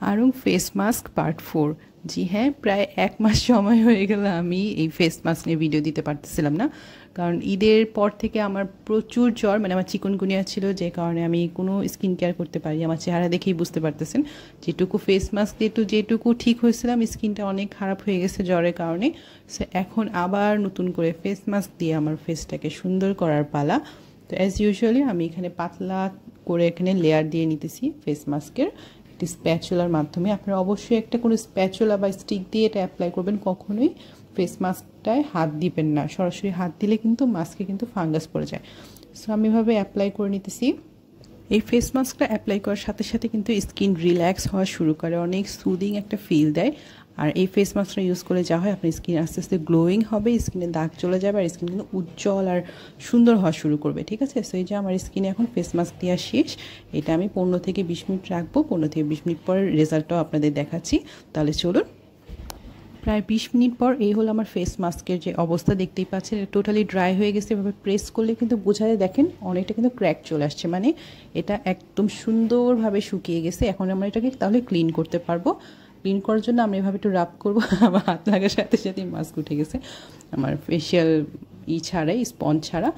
Aarong face mask part 4। জি হ্যাঁ, প্রায় 1 মাস সময় হয়ে গেল আমি এই ফেস মাস্ক নিয়ে ভিডিও দিতে পারতেছিলাম না, কারণ ঈদের পর থেকে আমার প্রচুর জ্বর, মানে আমার চিকুনগুনিয়া ছিল, যে কারণে আমি কোনো স্কিন কেয়ার করতে পারি। আমার চেহারা দেখেই বুঝতে পারতেছেন, যেটুকু ফেস মাস্ক যেটুকু ঠিক হয়েছিলাম, স্কিনটা অনেক খারাপ হয়ে গেছে জ্বরের কারণে। সো এখন আবার নতুন করে ফেস মাস্ক দিয়ে আমার ফেসটাকে সুন্দর করার পালা। তো অ্যাজ ইউজুয়ালি আমি এখানে পাতলা করে এখানে লেয়ার দিয়ে নিতেছি ফেস মাস্কের একটি স্প্যাচুলার মাধ্যমে। আপনারা অবশ্যই একটা কোনো স্প্যাচুলা বা স্টিক দিয়ে এটা অ্যাপ্লাই করবেন, কখনোই ফেস মাস্কটায় হাত দিবেন না। সরাসরি হাত দিলে কিন্তু মাস্কে কিন্তু ফাঙ্গাস পড়ে যায়। সো আমি এভাবে অ্যাপ্লাই করে নিতেছি। এই ফেস মাস্কটা অ্যাপ্লাই করার সাথে সাথে কিন্তু স্কিন রিল্যাক্স হওয়া শুরু করে, অনেক সুদিং একটা ফিল দেয়। আর এই ফেস মাস্কটা ইউজ করে যা হয়, আপনার স্কিন আস্তে আস্তে গ্লোয়িং হবে, স্কিনে দাগ চলে যাবে, আর স্কিন কিন্তু উজ্জ্বল আর সুন্দর হওয়া শুরু করবে। ঠিক আছে, সো এই যে আমার স্কিনে এখন ফেস মাস্ক দেওয়া শেষ। এটা আমি 15 থেকে 20 মিনিট রাখবো। 15 থেকে 20 মিনিট পর রেজাল্টটাও আপনাদের দেখাচ্ছি। তাহলে চলুন। প্রায় 20 মিনিট পর এই হলো আমার ফেস মাস্কের যে অবস্থা, দেখতেই পাচ্ছেন টোটালি ড্রাই হয়ে গেছে। এভাবে প্রেস করলে কিন্তু বোঝা যায়, দেখেন অনেকটা কিন্তু ক্র্যাক চলে আসছে, মানে এটা একদম সুন্দরভাবে শুকিয়ে গেছে। এখন আমরা এটাকে তাহলে ক্লিন করতে পারবো। ক্লিন করার জন্য আমরা এভাবে একটু রাব করবো। আমার হাত লাগার সাথে সাথে মাস্ক উঠে গেছে আমার ফেশিয়াল ছাড়াই, স্পঞ্জ ছাড়া।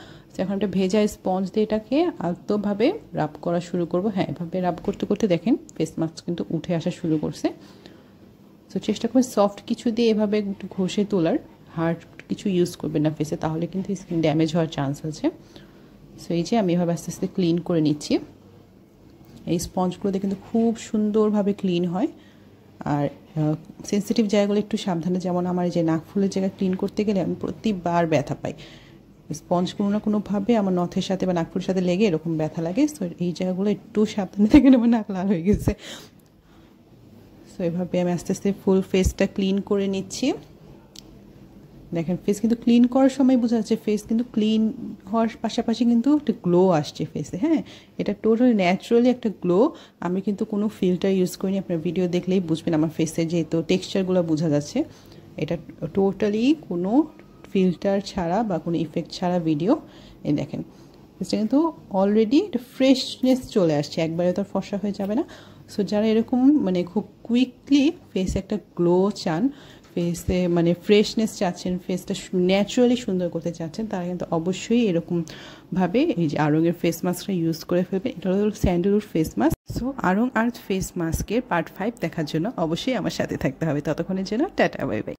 এখন একটা ভেজা স্পঞ্জ দিয়ে এটাকে আলতোভাবে রাব করা শুরু করবো। হ্যাঁ, এভাবে রাব করতে করতে দেখেন ফেস মাস্ক কিন্তু উঠে আসা শুরু করছে। তো চেষ্টা করবেন সফট কিছু দিয়ে এভাবে একটু ঘষে তোলার, হার্ড কিছু ইউজ করবেন না ফেসে, তাহলে কিন্তু স্কিন ড্যামেজ হওয়ার চান্স আছে। সো এই যে আমি এভাবে আস্তে আস্তে ক্লিন করে নিচ্ছি। এই স্পঞ্জগুলোতে কিন্তু খুব সুন্দরভাবে ক্লিন হয়। আর সেন্সিটিভ জায়গাগুলো একটু সাবধানে, যেমন আমার যে নাক ফুলের জায়গা ক্লিন করতে গেলে আমি প্রতিবার ব্যথা পাই। স্পঞ্জ কোনো না কোনোভাবে আমার নথের সাথে বা নাকফুলের সাথে লেগে এরকম ব্যথা লাগে। সো এই জায়গাগুলো একটু সাবধানে থেকে আমার নাক লাল হয়ে গেছে। সো এভাবে আমি আস্তে আস্তে ফুল ফেসটা ক্লিন করে নিচ্ছি। দেখেন ফেস কিন্তু ক্লিন করার সময় বোঝা যাচ্ছে ফেস কিন্তু ক্লিন হওয়ার পাশাপাশি কিন্তু একটা গ্লো আসছে ফেসে। হ্যাঁ, এটা টোটালি ন্যাচারালি একটা গ্লো। আমি কিন্তু কোনো ফিল্টার ইউজ করিনি, আপনার ভিডিও দেখলেই বুঝবেন আমার ফেসের যেহেতু টেক্সচারগুলো বোঝা যাচ্ছে। এটা টোটালি কোনো ফিল্টার ছাড়া বা কোনো ইফেক্ট ছাড়া ভিডিও। এই দেখেন ফেসটা কিন্তু অলরেডি একটা ফ্রেশনেস চলে আসছে, একবারে তো ফর্সা হয়ে যাবে না। সো যারা এরকম মানে খুব কুইকলি ফেসে একটা গ্লো চান, ফেসে মানে ফ্রেশনেস চাচ্ছেন, ফেসটা ন্যাচারালি সুন্দর করতে চাচ্ছেন, তারা কিন্তু অবশ্যই এরকমভাবে এই যে আরঙের ফেস মাস্কটা ইউজ করে ফেলবেন। এটা হলো sandalwood face mask. So Aarong earth face মাস্কের পার্ট 5 দেখার জন্য অবশ্যই আমার সাথে থাকতে হবে। ততক্ষণের জন্য টাটা, বাই বাই।